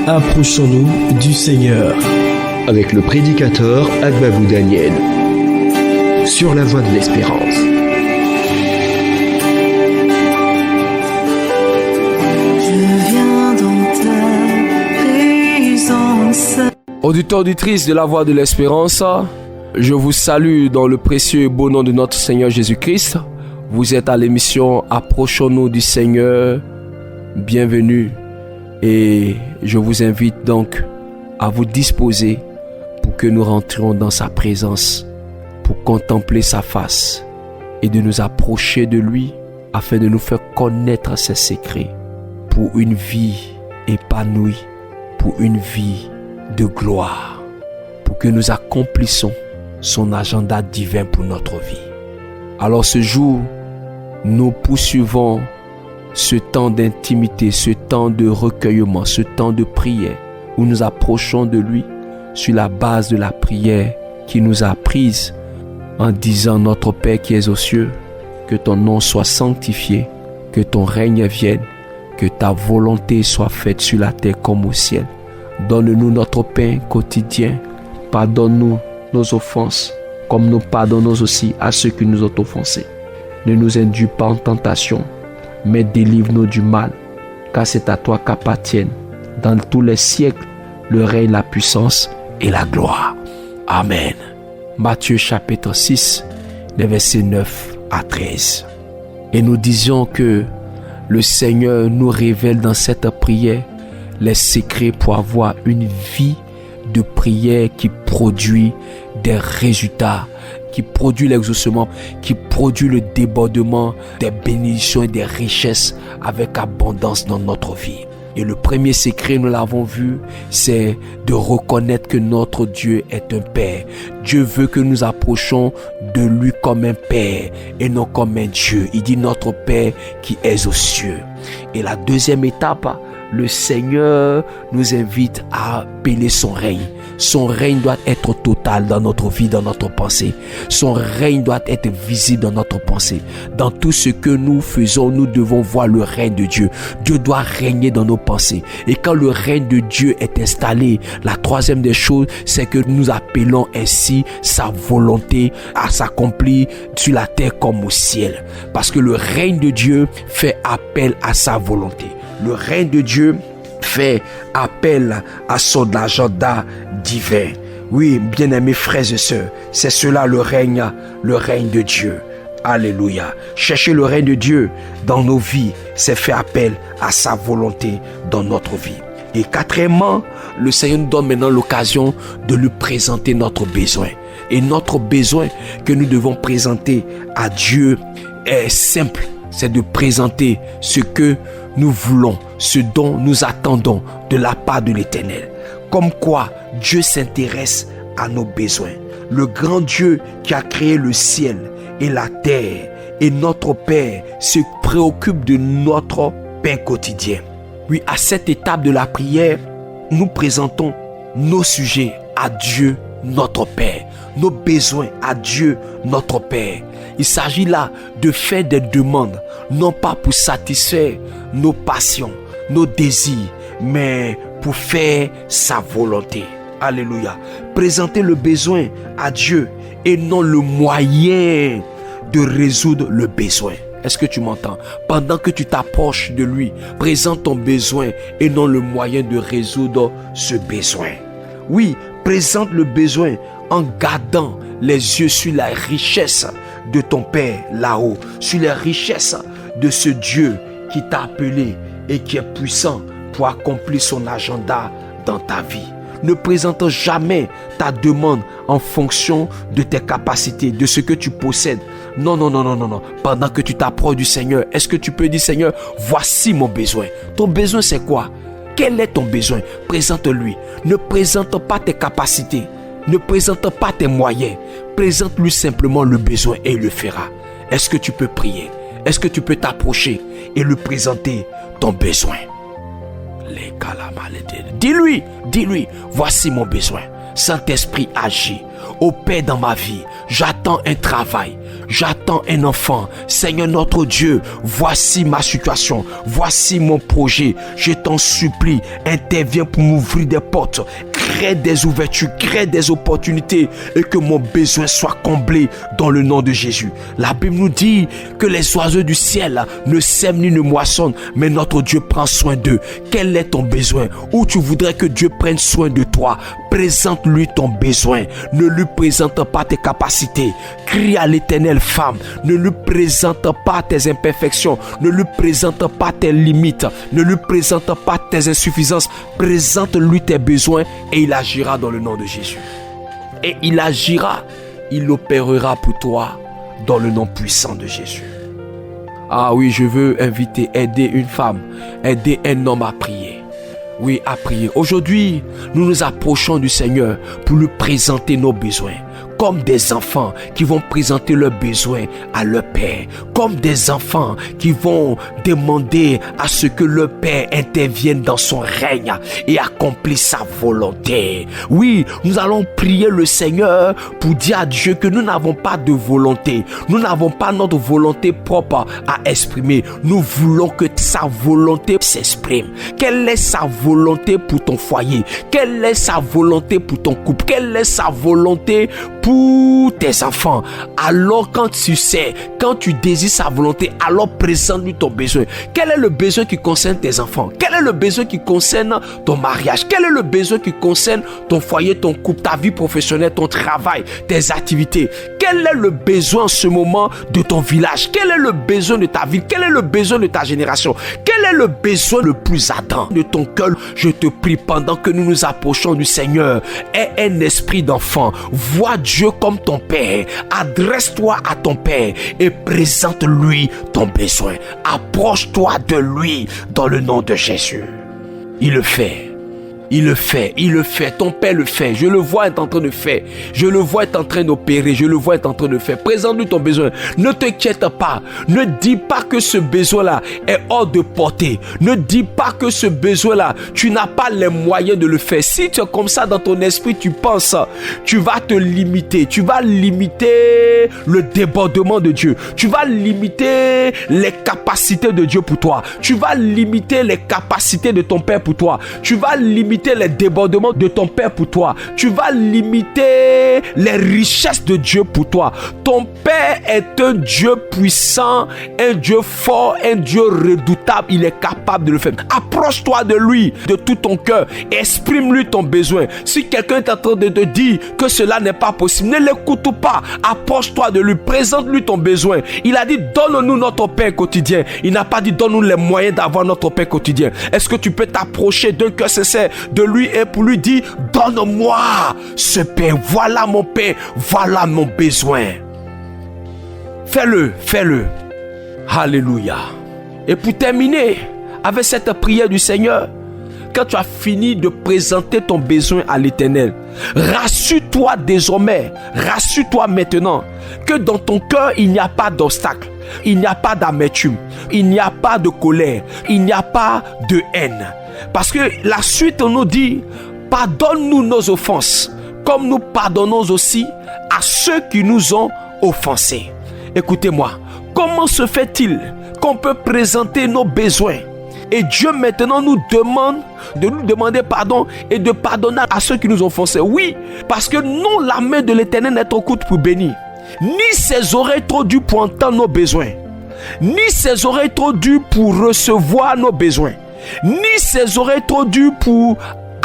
Approchons-nous du Seigneur. Avec le prédicateur Agbabou Daniel. Sur la voie de l'espérance. Je viens dans ta présence. Auditeurs, auditrices de la voix de l'espérance, je vous salue dans le précieux et beau nom de notre Seigneur Jésus-Christ. Vous êtes à l'émission Approchons-nous du Seigneur. Bienvenue. Et je vous invite donc à vous disposer pour que nous rentrions dans sa présence, pour contempler sa face et de nous approcher de lui afin de nous faire connaître ses secrets pour une vie épanouie, pour une vie de gloire, pour que nous accomplissions son agenda divin pour notre vie. Alors ce jour, nous poursuivons ce temps d'intimité, ce temps de recueillement, ce temps de prière où nous approchons de lui sur la base de la prière qui nous a prise en disant: Notre Père qui es aux cieux, que ton nom soit sanctifié, que ton règne vienne, que ta volonté soit faite sur la terre comme au ciel. Donne-nous notre pain quotidien, pardonne-nous nos offenses, comme nous pardonnons aussi à ceux qui nous ont offensés. Ne nous induis pas en tentation, mais délivre-nous du mal, car c'est à toi qu'appartiennent, dans tous les siècles, le règne, la puissance et la gloire. Amen. Matthieu chapitre 6, les versets 9 à 13. Et nous disions que le Seigneur nous révèle dans cette prière les secrets pour avoir une vie de prière qui produit des résultats, qui produit l'exaucement, qui produit le débordement des bénédictions et des richesses avec abondance dans notre vie. Et le premier secret, nous l'avons vu, c'est de reconnaître que notre Dieu est un Père. Dieu veut que nous approchions de lui comme un Père et non comme un Dieu. Il dit notre Père qui est aux cieux. Et la deuxième étape, le Seigneur nous invite à appeler son règne. Son règne doit être total dans notre vie, dans notre pensée. Son règne doit être visible dans notre pensée. Dans tout ce que nous faisons, nous devons voir le règne de Dieu. Dieu doit régner dans nos pensées. Et quand le règne de Dieu est installé, la troisième des choses, c'est que nous appelons ainsi sa volonté à s'accomplir sur la terre comme au ciel. Parce que le règne de Dieu fait appel à sa volonté. Le règne de Dieu fait appel à son agenda divin. Oui, bien-aimés frères et sœurs, c'est cela le règne de Dieu. Alléluia. Chercher le règne de Dieu dans nos vies, c'est faire appel à sa volonté dans notre vie. Et quatrièmement, le Seigneur nous donne maintenant l'occasion de lui présenter notre besoin. Et notre besoin que nous devons présenter à Dieu est simple. C'est de présenter ce que nous voulons, ce dont nous attendons de la part de l'Éternel. Comme quoi Dieu s'intéresse à nos besoins. Le grand Dieu qui a créé le ciel et la terre et notre Père se préoccupe de notre pain quotidien. Oui, à cette étape de la prière, nous présentons nos sujets à Dieu, notre Père, nos besoins à Dieu, notre Père. Il s'agit là de faire des demandes, non pas pour satisfaire nos passions, nos désirs, mais pour faire sa volonté. Alléluia. Présenter le besoin à Dieu et non le moyen de résoudre le besoin. Est-ce que tu m'entends? Pendant que tu t'approches de lui, présente ton besoin et non le moyen de résoudre ce besoin. Oui, présente le besoin en gardant les yeux sur la richesse de ton Père là-haut, sur les richesses de ce Dieu qui t'a appelé et qui est puissant pour accomplir son agenda dans ta vie. Ne présente jamais ta demande en fonction de tes capacités, de ce que tu possèdes. Non. Pendant que tu t'approches du Seigneur, est-ce que tu peux dire: Seigneur, voici mon besoin. Ton besoin, c'est quoi? Quel est ton besoin? Présente-lui. Ne présente pas tes capacités. Ne présente pas tes moyens. Présente-lui simplement le besoin et il le fera. Est-ce que tu peux prier? Est-ce que tu peux t'approcher et lui présenter ton besoin? Dis-lui, voici mon besoin. Saint-Esprit agit. Au Père dans ma vie, j'attends un travail. J'attends étant un enfant. Seigneur notre Dieu, voici ma situation, voici mon projet. Je t'en supplie, interviens pour m'ouvrir des portes, crée des ouvertures, crée des opportunités et que mon besoin soit comblé dans le nom de Jésus. La Bible nous dit que les oiseaux du ciel ne sèment ni ne moissonnent, mais notre Dieu prend soin d'eux. Quel est ton besoin? Où tu voudrais que Dieu prenne soin de toi? Présente-lui ton besoin. Ne lui présente pas tes capacités. Crie à l'Éternel, femme. Ne lui présente pas tes imperfections. Ne lui présente pas tes limites. Ne lui présente pas tes insuffisances. Présente-lui tes besoins et il agira dans le nom de Jésus. Et il agira, il opérera pour toi dans le nom puissant de Jésus. Ah oui, je veux aider une femme, aider un homme à prier. Oui, à prier. Aujourd'hui, nous nous approchons du Seigneur pour lui présenter nos besoins. Comme des enfants qui vont présenter leurs besoins à leur Père. Comme des enfants qui vont demander à ce que leur Père intervienne dans son règne et accomplisse sa volonté. Oui, nous allons prier le Seigneur pour dire à Dieu que nous n'avons pas de volonté. Nous n'avons pas notre volonté propre à exprimer. Nous voulons que sa volonté s'exprime. Quelle est sa volonté pour ton foyer? Quelle est sa volonté pour ton couple? Quelle est sa volonté pour tes enfants? Alors quand tu sais, quand tu désires sa volonté, alors présente-lui ton besoin. Quel est le besoin qui concerne tes enfants? Quel est le besoin qui concerne ton mariage? Quel est le besoin qui concerne ton foyer, ton couple, ta vie professionnelle, ton travail, tes activités? Quel est le besoin en ce moment de ton village? Quel est le besoin de ta ville? Quel est le besoin de ta génération? Quel est le besoin le plus ardent de ton cœur? Je te prie, pendant que nous nous approchons du Seigneur, aie un esprit d'enfant. Vois Dieu comme ton Père. Adresse-toi à ton Père et présente-lui ton besoin. Approche-toi de lui dans le nom de Jésus. Il le fait. Il le fait, il le fait, ton Père le fait, je le vois être en train de faire, je le vois être en train d'opérer, je le vois être en train de faire. Présente-lui ton besoin, ne t'inquiète pas, ne dis pas que ce besoin-là est hors de portée, ne dis pas que ce besoin-là, tu n'as pas les moyens de le faire. Si tu es comme ça dans ton esprit, tu penses, tu vas te limiter, tu vas limiter le débordement de Dieu, tu vas limiter les capacités de Dieu pour toi, tu vas limiter les capacités de ton Père pour toi, tu vas limiter les débordements de ton Père pour toi. Tu vas limiter les richesses de Dieu pour toi. Ton Père est un Dieu puissant, un Dieu fort, un Dieu redoutable. Il est capable de le faire. Approche-toi de lui de tout ton cœur. Exprime-lui ton besoin. Si quelqu'un est en train de te dire que cela n'est pas possible, ne l'écoute pas. Approche-toi de lui. Présente-lui ton besoin. Il a dit, donne-nous notre pain quotidien. Il n'a pas dit, donne-nous les moyens d'avoir notre pain quotidien. Est-ce que tu peux t'approcher d'un cœur sincère de lui et pour lui dire, donne-moi ce pain, voilà mon pain, voilà mon besoin. Fais-le, fais-le. Alléluia. Et pour terminer avec cette prière du Seigneur, quand tu as fini de présenter ton besoin à l'Éternel, rassure-toi désormais, rassure-toi maintenant que dans ton cœur il n'y a pas d'obstacle, il n'y a pas d'amertume, il n'y a pas de colère, il n'y a pas de haine. Parce que la suite nous dit, pardonne-nous nos offenses, comme nous pardonnons aussi à ceux qui nous ont offensés. Écoutez-moi, comment se fait-il qu'on peut présenter nos besoins et Dieu maintenant nous demande de nous demander pardon et de pardonner à ceux qui nous ont offensés? Oui, parce que non, la main de l'Éternel n'est trop courte pour bénir, ni ses oreilles trop dures pour entendre nos besoins, ni ses oreilles trop dures pour recevoir nos besoins, ni ses oreilles trop dures pour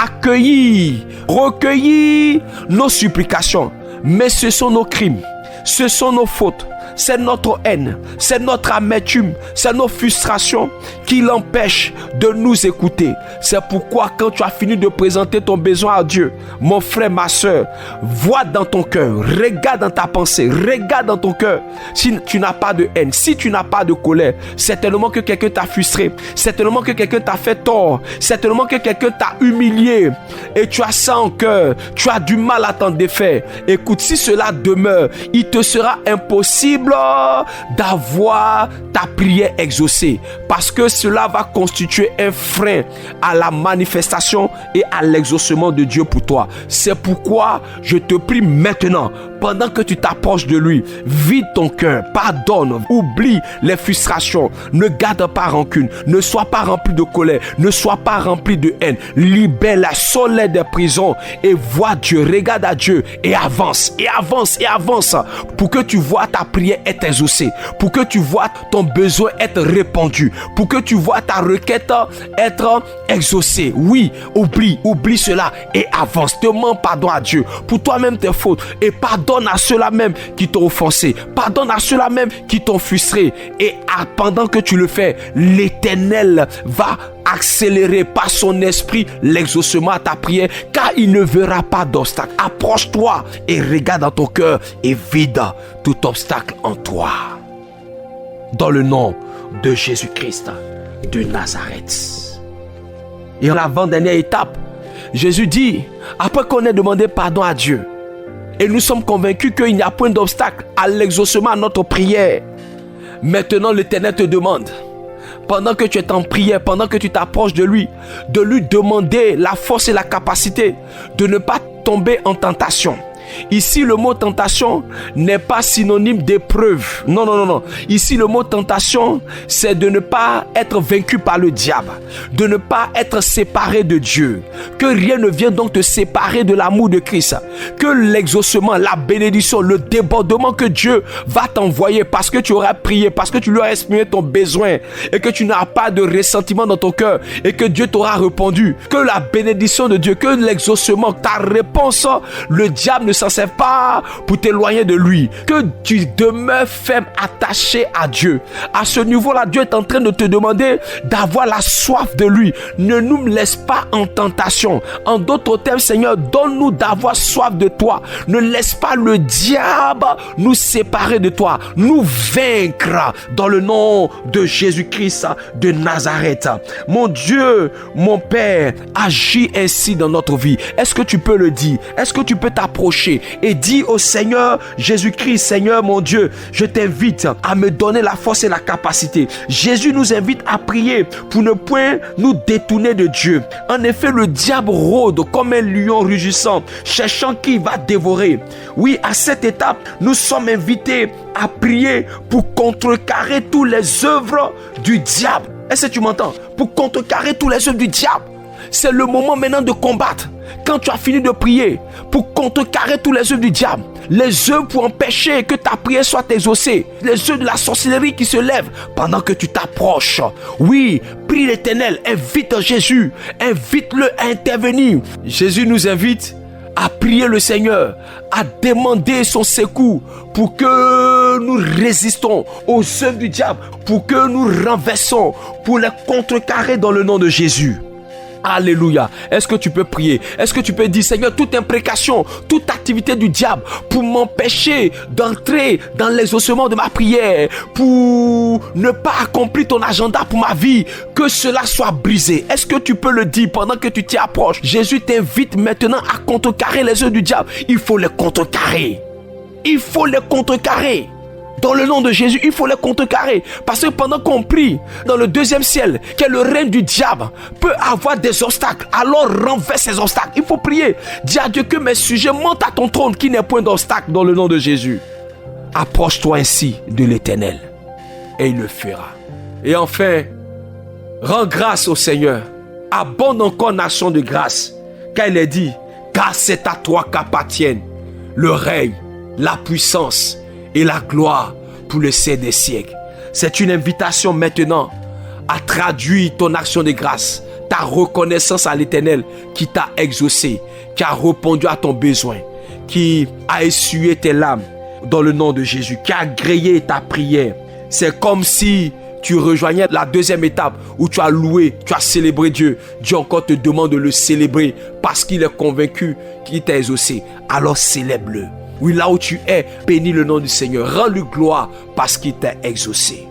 accueillir, recueillir nos supplications. Mais ce sont nos crimes, ce sont nos fautes, c'est notre haine, c'est notre amertume, c'est nos frustrations qui l'empêchent de nous écouter. C'est pourquoi quand tu as fini de présenter ton besoin à Dieu, mon frère, ma soeur, vois dans ton cœur, regarde dans ta pensée, regarde dans ton cœur. Si tu n'as pas de haine, si tu n'as pas de colère, certainement que quelqu'un t'a frustré, certainement que quelqu'un t'a fait tort, certainement que quelqu'un t'a humilié et tu as ça en cœur, tu as du mal à t'en défaire. Écoute, si cela demeure, il te sera impossible d'avoir ta prière exaucée, parce que cela va constituer un frein à la manifestation et à l'exaucement de Dieu pour toi. C'est pourquoi je te prie maintenant, pendant que tu t'approches de lui, vide ton cœur, pardonne, oublie les frustrations, ne garde pas rancune, ne sois pas rempli de colère, ne sois pas rempli de haine. Libère la soleil des prisons et vois Dieu, regarde à Dieu et avance, et avance, et avance pour que tu vois ta prière être exaucée, pour que tu vois ton besoin être répondu, pour que tu vois ta requête être exaucée. Oui, oublie cela et avance. Demande pardon à Dieu pour toi-même tes fautes et pardonne à ceux-là même qui t'ont offensé. Pardonne à ceux-là même qui t'ont frustré. Et pendant que tu le fais, l'Éternel va accélérer par son esprit l'exaucement à ta prière, car il ne verra pas d'obstacle. Approche-toi et regarde dans ton cœur et vide tout obstacle en toi. Dans le nom de Jésus-Christ de Nazareth. Et en l'avant-dernière étape, Jésus dit, après qu'on ait demandé pardon à Dieu, et nous sommes convaincus qu'il n'y a point d'obstacle à l'exaucement à notre prière, maintenant l'Éternel te demande, pendant que tu es en prière, pendant que tu t'approches de lui demander la force et la capacité de ne pas tomber en tentation. Ici, le mot tentation n'est pas synonyme d'épreuve. Non. Ici, le mot tentation, c'est de ne pas être vaincu par le diable, de ne pas être séparé de Dieu. Que rien ne vienne donc te séparer de l'amour de Christ. Que l'exaucement, la bénédiction, le débordement que Dieu va t'envoyer parce que tu auras prié, parce que tu lui as exprimé ton besoin et que tu n'as pas de ressentiment dans ton cœur et que Dieu t'aura répondu. Que la bénédiction de Dieu, que l'exaucement, ta réponse, le diable ne s'en sert pas pour t'éloigner de lui. Que tu demeures ferme, attaché à Dieu. À ce niveau-là, Dieu est en train de te demander d'avoir la soif de lui. Ne nous laisse pas en tentation. En d'autres termes, Seigneur, donne-nous d'avoir soif de toi. Ne laisse pas le diable nous séparer de toi, nous vaincre dans le nom de Jésus-Christ de Nazareth. Mon Dieu, mon Père, agis ainsi dans notre vie. Est-ce que tu peux le dire? Est-ce que tu peux t'approcher et dis au Seigneur Jésus-Christ, Seigneur mon Dieu, je t'invite à me donner la force et la capacité. Jésus nous invite à prier pour ne point nous détourner de Dieu. En effet, le diable rôde comme un lion rugissant, cherchant qui va dévorer. Oui, à cette étape, nous sommes invités à prier pour contrecarrer toutes les œuvres du diable. Est-ce que tu m'entends? Pour contrecarrer toutes les œuvres du diable. C'est le moment maintenant de combattre. Quand tu as fini de prier, pour contrecarrer tous les œuvres du diable, les œuvres pour empêcher que ta prière soit exaucée, les œuvres de la sorcellerie qui se lèvent pendant que tu t'approches. Oui, prie l'Éternel, invite Jésus, invite-le à intervenir. Jésus nous invite à prier le Seigneur, à demander son secours pour que nous résistons aux œuvres du diable, pour que nous renversons, pour les contrecarrer dans le nom de Jésus. Alléluia. Est-ce que tu peux prier? Est-ce que tu peux dire, Seigneur, toute imprécation, toute activité du diable pour m'empêcher d'entrer dans l'exaucement de ma prière, pour ne pas accomplir ton agenda pour ma vie, que cela soit brisé. Est-ce que tu peux le dire pendant que tu t'y approches? Jésus t'invite maintenant à contrecarrer les œuvres du diable. Il faut les contrecarrer. Il faut les contrecarrer. Dans le nom de Jésus, il faut les contrecarrer. Parce que pendant qu'on prie dans le deuxième ciel, que le règne du diable peut avoir des obstacles, alors renverse ces obstacles. Il faut prier. Dis à Dieu que mes sujets montent à ton trône, qui n'est point d'obstacle dans le nom de Jésus. Approche-toi ainsi de l'Éternel et il le fera. Et enfin, rends grâce au Seigneur. Abonde encore en action de grâce. Car il est dit, car c'est à toi qu'appartiennent le règne, la puissance et la gloire pour le siècle des siècles. C'est une invitation maintenant à traduire ton action de grâce, ta reconnaissance à l'Éternel qui t'a exaucé, qui a répondu à ton besoin, qui a essuyé tes larmes dans le nom de Jésus, qui a agréé ta prière. C'est comme si tu rejoignais la deuxième étape où tu as loué, tu as célébré Dieu. Dieu encore te demande de le célébrer parce qu'il est convaincu qu'il t'a exaucé. Alors célèbre-le. Oui, là où tu es, bénis le nom du Seigneur. Rends-lui gloire parce qu'il t'a exaucé.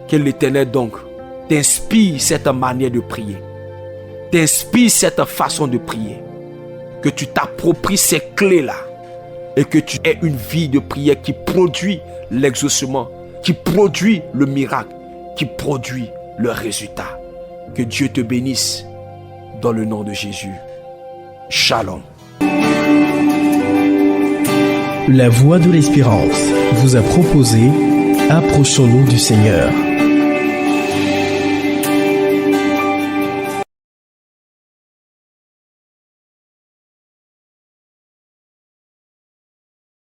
Que l'Éternel donc t'inspire cette manière de prier. T'inspire cette façon de prier. Que tu t'appropries ces clés-là. Et que tu aies une vie de prière qui produit l'exaucement, qui produit le miracle, qui produit le résultat. Que Dieu te bénisse dans le nom de Jésus. Shalom. La Voix de l'Espérance vous a proposé Approchons-nous du Seigneur.